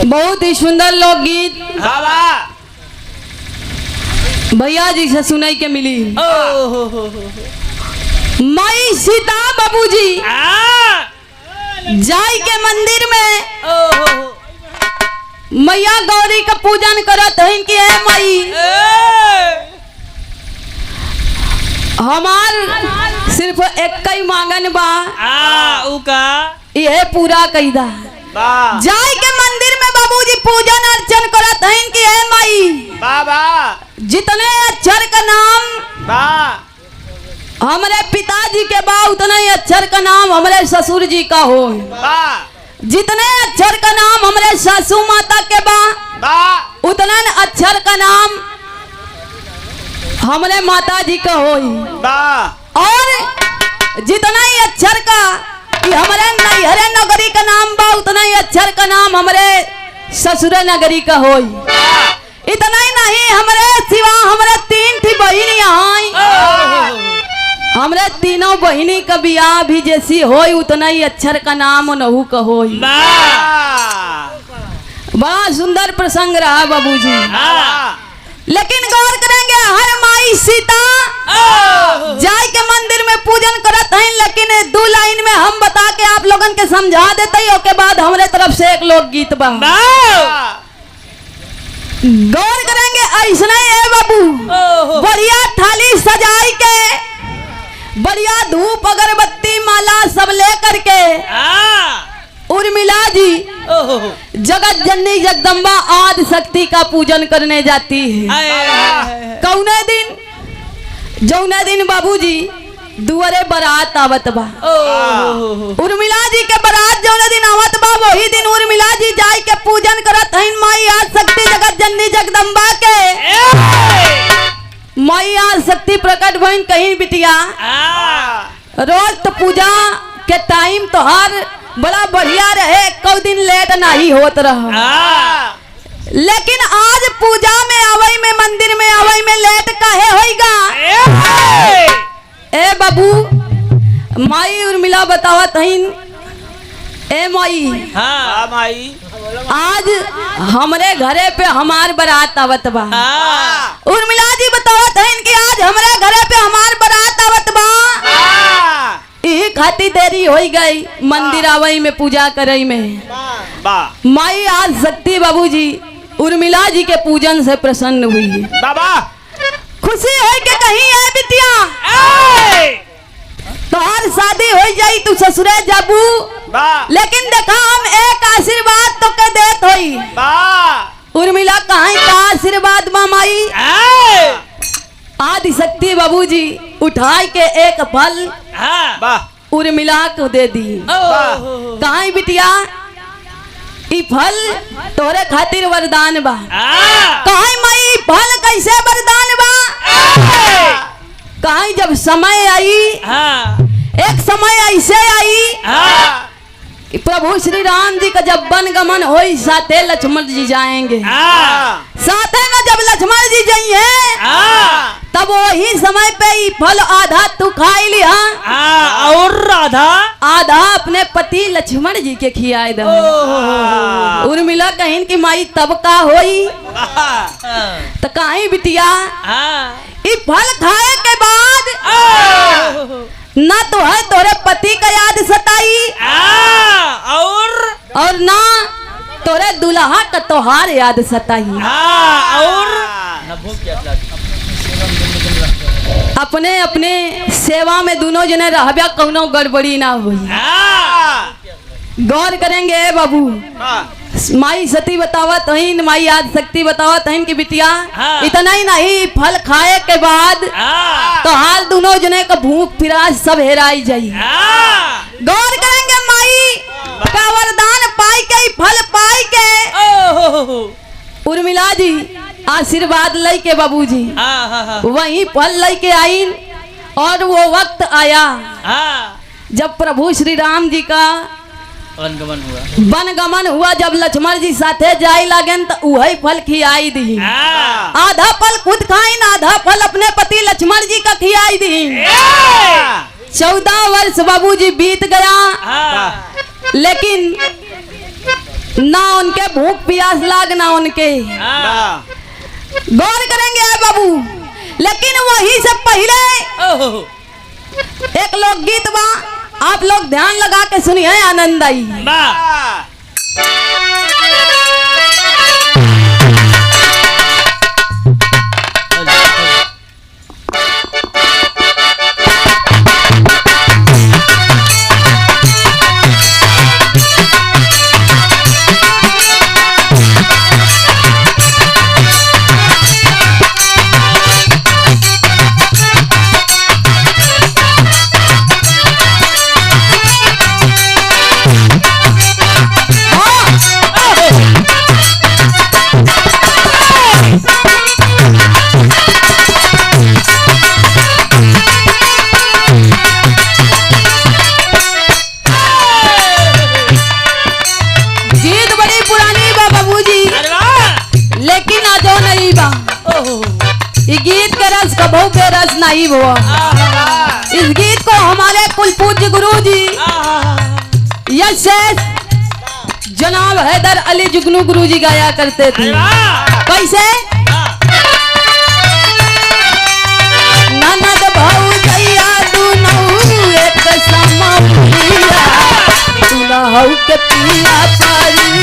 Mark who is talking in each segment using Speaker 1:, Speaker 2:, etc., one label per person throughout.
Speaker 1: बहुत ही सुंदर लोकगीत भैया जी से सुनाई के मिली। माई सीता बाबूजी जाई के मंदिर में मैया गौरी का पूजन करत हईन कि है माई हमार सिर्फ एक ही मांगन बा ये पूरा कईदा। जाई के मंदिर में बाबूजी पूजन अर्चन करत हईन कि है माई
Speaker 2: बाबा
Speaker 1: जितने अक्षर का नाम हमारे पिताजी के बा उतने ही अक्षर का नाम हमारे ससुर जी का हो। जितने अक्षर का नाम हमारे सासू माता के बा उतना अक्षर का नाम हमारे माता जी का हो। और जितना ही अक्षर का हमारे नैहरे नगरी का नाम बा उतना ही अक्षर का नाम हमारे ससुर नगरी का हो। इतना ही नहीं हमारे सिवा हमारे 3 थी बहनी यहाँ हमारे तीनों बहनी का बियाह भी जैसी हो उतना ही अक्षर का नाम नहू का हो। बड़ा सुंदर प्रसंग रहा बाबूजी। लेकिन गौर करेंगे हर माई सीता जाय के मंदिर में पूजन करत हैं। लेकिन 2 लाइन में हम बता के आप लोगन के समझा देते ही उसके बाद हमारे तरफ से एक लोक गीत बा। गौर करेंगे ऐसा है बाबू बढ़िया थाली सजाई के बढ़िया धूप अगरबत्ती माला सब ले करके उर्मिला जी जगत जननी जगदम्बा आदि शक्ति का पूजन करने जाती है। कौने दिन जौने दिन बाबूजी दुआरे बारात आवत बा। उर्मिला जी के बारात जौने दिन आवत बा वही दिन उर्मिला जी जाय के पूजन करत हईन माई आदि शक्ति जगत जननी जगदम्बा के। माई आदि शक्ति प्रकट भईन कहीं बिटिया रोज तो पूजा के टाइम तो हर बड़ा बढ़िया रहे कई दिन लेट नहीं होत रहा। लेकिन आज पूजा में आवई में मंदिर में आवई में लेट काहे होइगा? ए बाबू माई उर्मिला बतावत हईन ए माई
Speaker 2: माई
Speaker 1: आज हमरे घरे पे हमार बारात आवत बा। उर्मिला जी बतावत हईन कि आज हमरे घरे पे हमार बारात आवत बा। यही खाती देरी हो गई मंदिर आवई में पूजा करई में। माई आज शक्ति बाबूजी उर्मिला जी के पूजन से प्रसन्न हुई
Speaker 2: बाबा।
Speaker 1: खुशी है कि कहीं है बिटिया तोहार शादी हो जाई तू ससुरे जाबू। लेकिन देखा हम एक आशीर्वाद तो के देत होई। उर्मिला कहीं का आशीर्वाद माई आदि शक्ति बाबूजी उठाई के एक फल उर्मिला को दे दी। कहीं बिटिया ई फल तोरे खातिर वरदान बा। कहीं माई फल कैसे वरदान बा? कहीं जब समय आई एक समय ऐसे आई कि प्रभु श्री राम जी का जब वन गमन हो साथे लक्ष्मण जी जाएंगे। साथे में जब लक्ष्मण जी जाइए तब वही समय पे ही फल आधा तू खाई लिया
Speaker 2: और
Speaker 1: आधा अपने पति लक्ष्मण जी के खियाए दो। उर्मिला कहीं की माई तब का होई तो कहीं बिटिया ई फल खाए के बाद ना तो है तोरे पति का याद सताई और ना तोरे दुल्हा का तोहार याद सताई। अपने अपने सेवा में दोनों जने रहब्या कौनो गड़बड़ी ना हुई। गौर करेंगे बाबू माई सती बतावत हईन माई आदि शक्ति बतावत हईन कि बिटिया इतना ही नहीं फल खाए के बाद तो हाल दोनों जने का भूख पिरास सब हेराई जाई। गौर करेंगे माई का वरदान पाई के फल पाई के उर्मिला जी आशीर्वाद लई के बाबूजी वही फल लई के आईन। और वो वक्त आया जब प्रभु श्री राम जी का वनगमन हुआ। जब लक्ष्मण जी साथे जाए लगन तो वही फल खियाई दी। आधा फल खुद खाइन आधा फल अपने पति लक्ष्मण जी का खियाई दी। 14 वर्ष बाबूजी बीत गया। लेकिन ना उनके भूख प्यास लाग ना उनके गौर करेंगे आए बाबू। लेकिन वही से पहले एक लोकगीत बा, आप लोग ध्यान लगा के सुनिए, आनंद आई। रस नहीं हुआ। इस गीत को हमारे कुल पूज्य गुरु जी यश जनाब हैदर अली जुगनू गुरु जी गाया करते थे। कैसे? ननद भौजैया दुनऊ एक समपिया दुनऊ के पिया पारी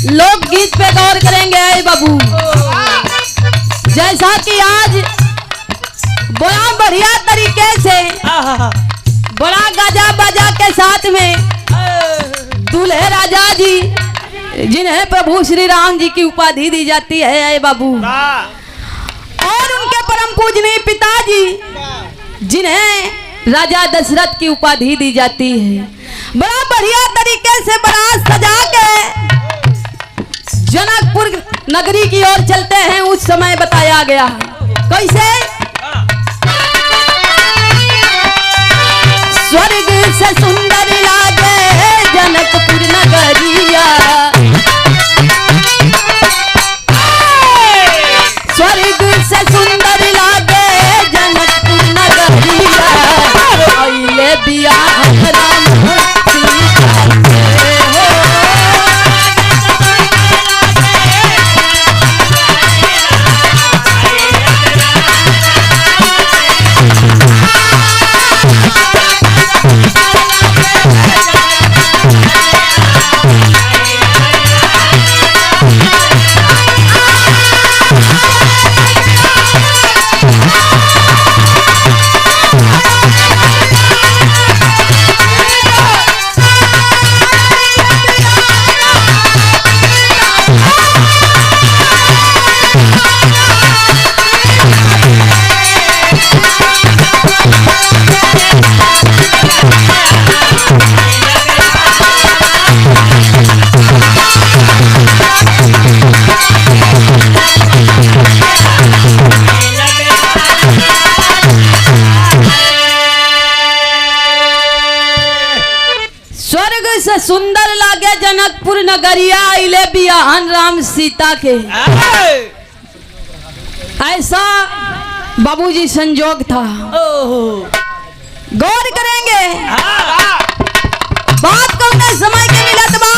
Speaker 1: लोकगीत पे गौर करेंगे बाबू। जैसा कि आज बड़ा बढ़िया तरीके से बड़ा गाजा बाजा के साथ में दूल्हे राजा जी जिन्हें प्रभु श्री राम जी की उपाधि दी जाती है बाबू, और उनके परम पूजनीय पिताजी जिन्हें राजा दशरथ की उपाधि दी जाती है, बड़ा बढ़िया तरीके से बड़ा सजा के जनकपुर नगरी की ओर चलते हैं। उस समय बताया गया कैसे? स्वर्ग से सुंदर लागे जनकपुर नगरिया, स्वर्ग से सुंदर लागे जनकपुर नगरिया, आइले बियाह राम सीता से सुंदर लागे जनकपुर नगरिया, आइले बियाहन राम सीता के। ऐसा बाबूजी संजोग था। गौर करेंगे बात कौन समय के मिलत बा।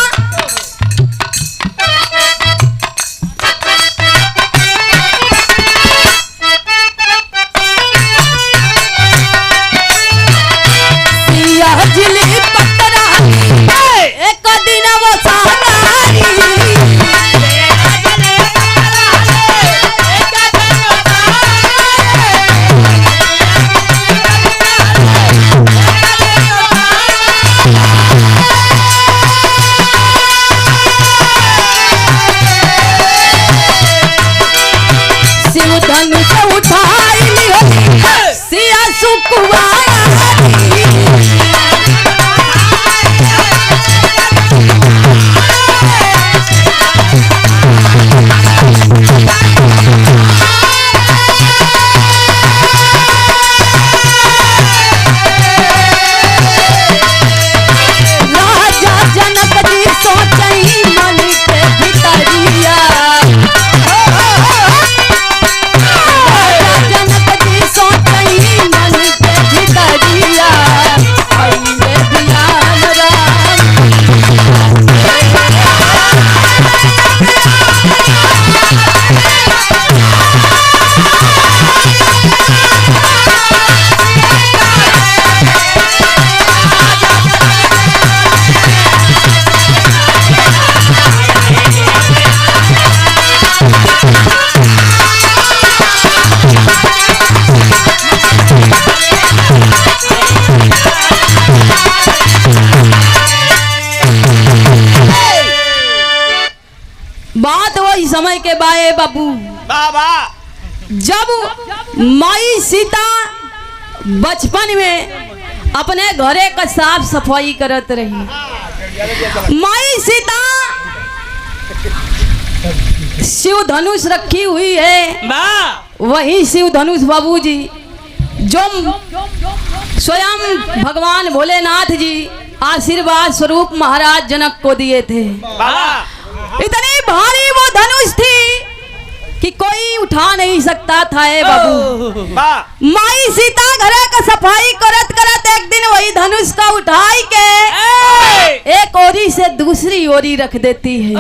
Speaker 1: बाए बाबू।
Speaker 2: बाबा
Speaker 1: जब माई सीता बचपन में अपने घरे का साफ सफाई करत रही, माई सीता शिव धनुष रखी हुई है, वही शिव धनुष बाबूजी जो स्वयं भगवान भोलेनाथ जी आशीर्वाद स्वरूप महाराज जनक को दिए थे। इतनी भारी वो धनुष थी कि कोई उठा नहीं सकता था। बाबू माई सीता घरे का सफाई करत करत एक दिन वही धनुष का उठाई के एक ओरी से दूसरी ओरी रख देती है।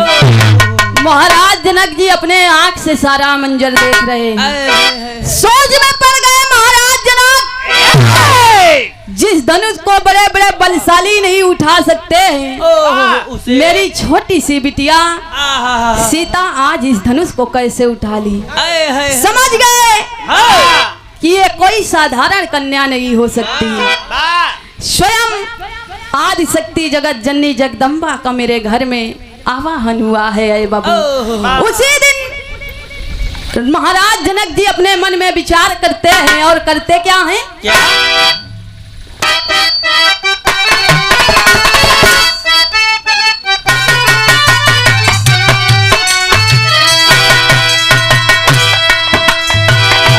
Speaker 1: महाराज जनक जी अपने आंख से सारा मंजर देख रहे हैं। सोच में पड़ गए महाराज जनक, जिस धनुष को बड़े बड़े बलशाली नहीं उठा सकते हैं, मेरी छोटी सी बिटिया सीता आज इस धनुष को कैसे उठा ली। समझ गए कि ये कोई साधारण कन्या नहीं हो सकती। स्वयं आदि शक्ति जगत जननी जगदम्बा का मेरे घर में आवाहन हुआ है। अरे बाबू, उसी दिन महाराज जनक जी अपने मन में विचार करते हैं और करते क्या हैं?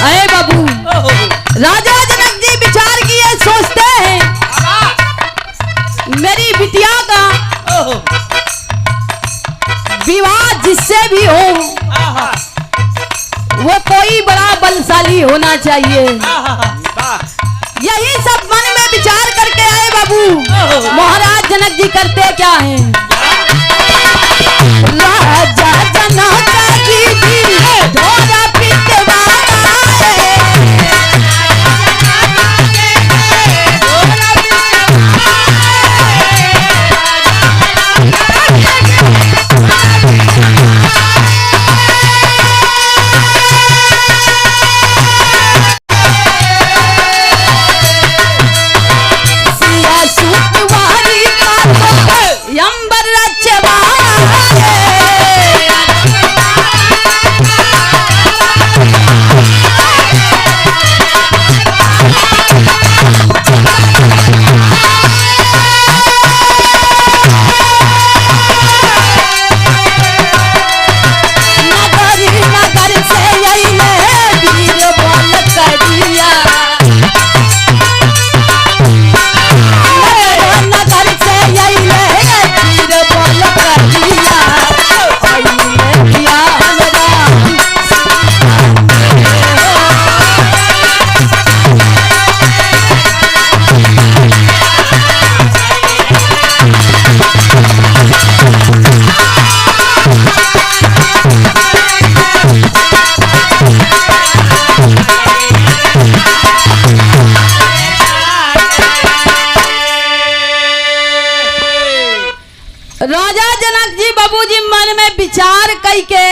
Speaker 1: अरे बाबू, राजा जनक जी विचार किए, सोचते हैं मेरी बिटिया का विवाह जिससे भी हो वो कोई बड़ा बलशाली होना चाहिए। यही सब मन में विचार करके आए बाबू। महाराज जनक जी करते क्या हैं? राजा जनक जी ढोरा पिटवाए, राजा जनक जी बाबूजी मन में विचार करके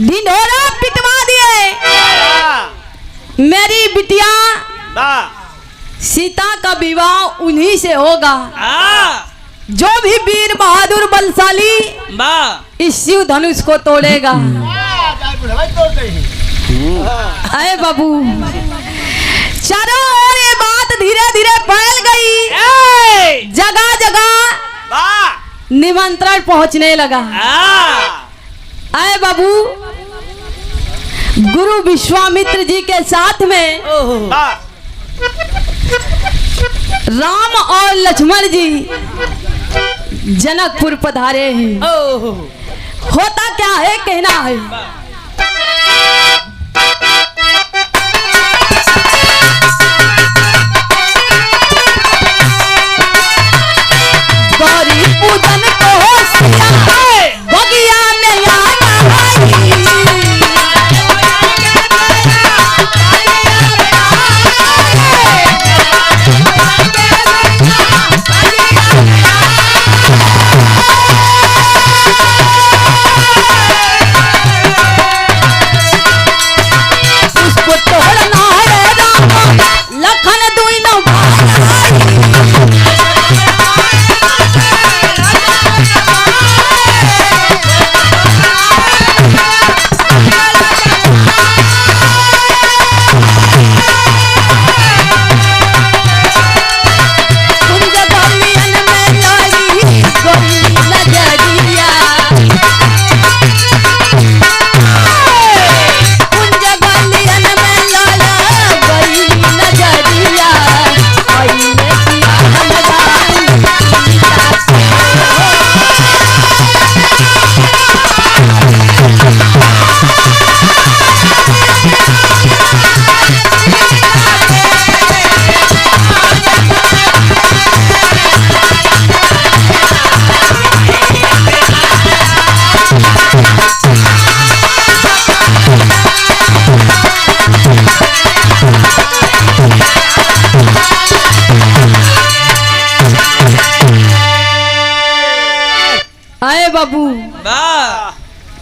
Speaker 1: ढिंढोरा पिटवा दिए। मेरी बिटिया सीता का विवाह उन्हीं से होगा जो भी वीर बहादुर बलशाली इस शिव धनुष को तोड़ेगा। अरे बाबू, चारों ओर ये बात धीरे धीरे फैल गई, जगह जगह निमंत्रण पहुंचने लगा। आए बाबू, गुरु विश्वामित्र जी के साथ में राम और लक्ष्मण जी जनकपुर पधारे हैं। होता क्या है, कहना है। गौरी पूजन को बगिया में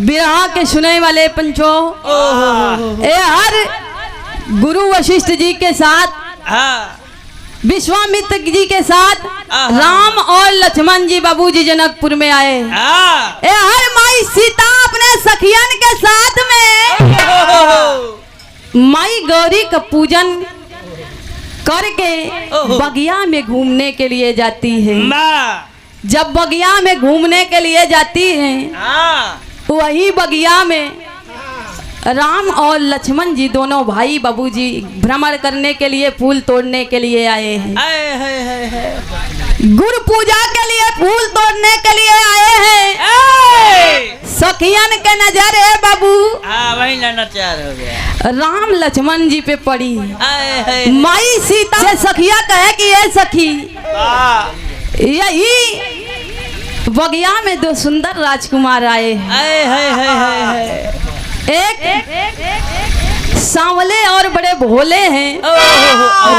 Speaker 1: बिरहा के सुने वाले पंचों, ए हर गुरु वशिष्ठ जी के साथ, विश्वामित्र जी के साथ राम और लक्ष्मण जी बाबूजी जनकपुर में आए। ए हर माई सीता अपने सखियन के साथ में माई गौरी का पूजन करके बगिया में घूमने के लिए जाती है। जब बगिया में घूमने के लिए जाती हैं, वही बगिया में राम और लक्ष्मण जी दोनों भाई बाबूजी भ्रमण करने के लिए, फूल तोड़ने के लिए आए हैं। गुरु पूजा के लिए फूल तोड़ने के लिए आए हैं। सखियन के नजर है बाबू
Speaker 2: वही नचार हो गया।
Speaker 1: राम लक्ष्मण जी पे पड़ी। माई सीता से सखिया कहे कि ये सखी, यही बगिया में दो सुंदर राजकुमार आए हैं। एक सांवले और बड़े भोले हैं,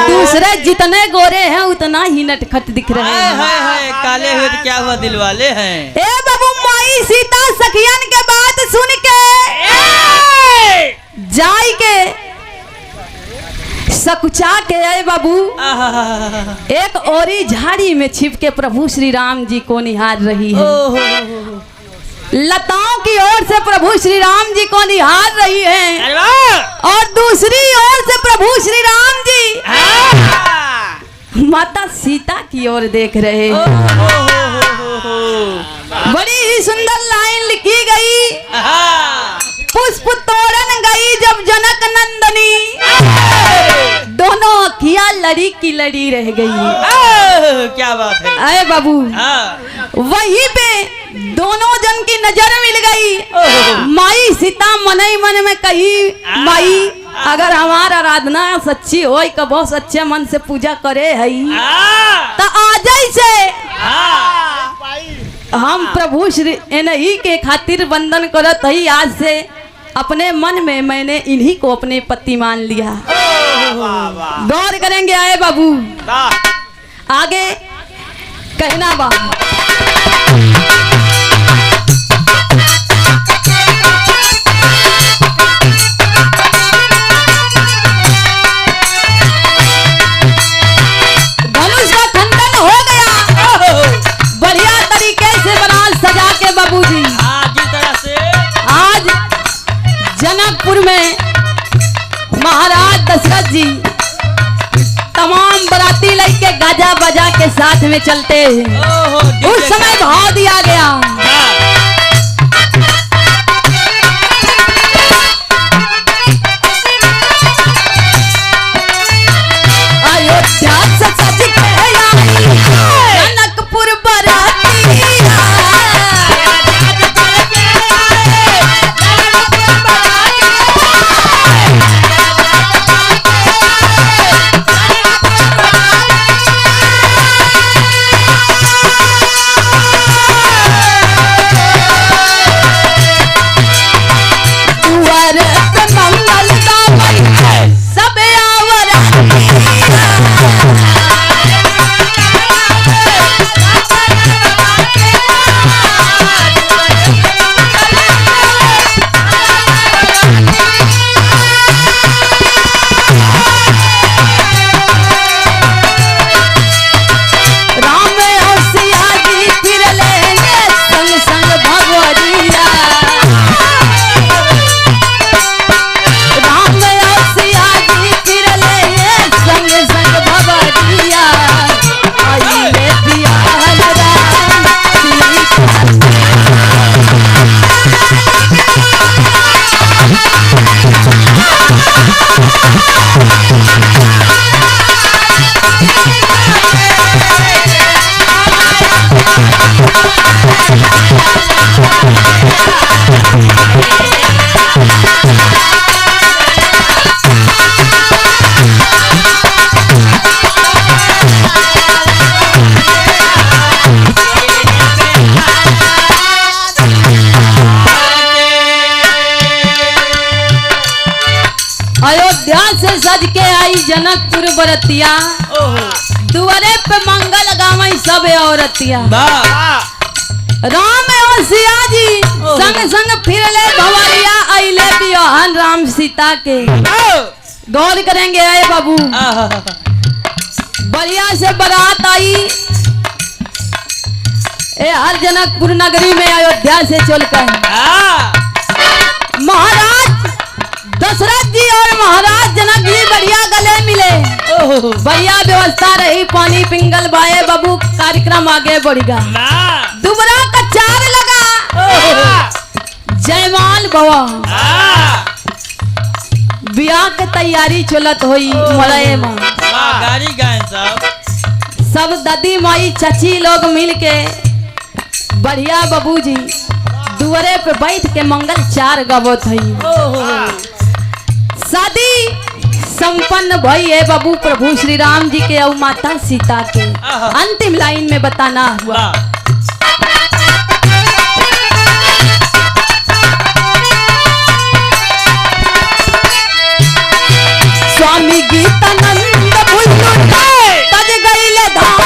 Speaker 1: दूसरे जितने गोरे हैं उतना ही नटखट दिख रहे हैं।
Speaker 2: काले हुए तो क्या हुआ, दिल वाले हैं।
Speaker 1: ए बाबू, माई सीता सखियन के बात सुन के जाई के सकुचा के आए बाबू, एक औरी झाड़ी में छिप के प्रभु श्री राम जी को निहार रही है। लताओं की ओर से प्रभु श्री राम जी को निहार रही है और दूसरी ओर से प्रभु श्री राम जी माता सीता की ओर देख रहे हैं। बड़ी ही सुंदर लाइन लिखी गई, पुष्प तोड़न गई जब जनक नंदनी, दोनों अखियां लड़ी की लड़ी रह गई।
Speaker 2: क्या बात है।
Speaker 1: अरे बाबू, वहीं पे दोनों जन की नजर मिल गई। माई सीता मन ही मन में कही, माई अगर हमारा आराधना सच्ची हो, कबो सच्चे मन से पूजा करे है तो आ जाई से हम प्रभु श्री इन्हीं के खातिर वंदन करत हई। आज से अपने मन में मैंने इन्हीं को अपने पति मान लिया। गौर करेंगे आए बाबू, आगे कहना बा। धनुष का खंडन हो गया बढ़िया तरीके से बना सजा के बाबूजी।
Speaker 2: जिस तरह से
Speaker 1: आज जनकपुर में महाराज दशरथ जी तमाम बराती लेके गाजा बजा के साथ में चलते हैं। उस समय भाव दिया गया, अयोध्या से सज के आई जनकपुर बराती। अयोध्या से सज के आई जनकपुर बरतिया, दुआरे पे मंगल गावई सब औरतिया। राम और सिया जी संग संग फिरले भवरिया अइले बियाहन राम सीता के। गौर करेंगे आए बाबू, बढ़िया से बारात आई हर जनकपुर नगरी में अयोध्या से चलकर महाराज दशरथ जी और महाराज जनक जी बढ़िया गले मिले, बढ़िया व्यवस्था रही, पानी पिंगल बाए बाबू, कार्यक्रम आगे बढ़ेगा। दुबरा का चार लगा, जयमाल बाबा ब्याह के तैयारी चलत हुई मड़े में।
Speaker 2: गाड़ी गाय
Speaker 1: सब दादी माई चाची लोग मिल के बढ़िया बाबूजी दुआरे पे बैठ के मंगल चार गवत है। शादी संपन्न भई है बाबू प्रभु श्री राम जी के और माता सीता के। अंतिम लाइन में बताना हुआ, स्वामी गीतानंद तज गईले धाम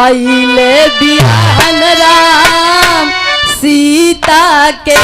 Speaker 1: आइले बियाहन राम सीता के।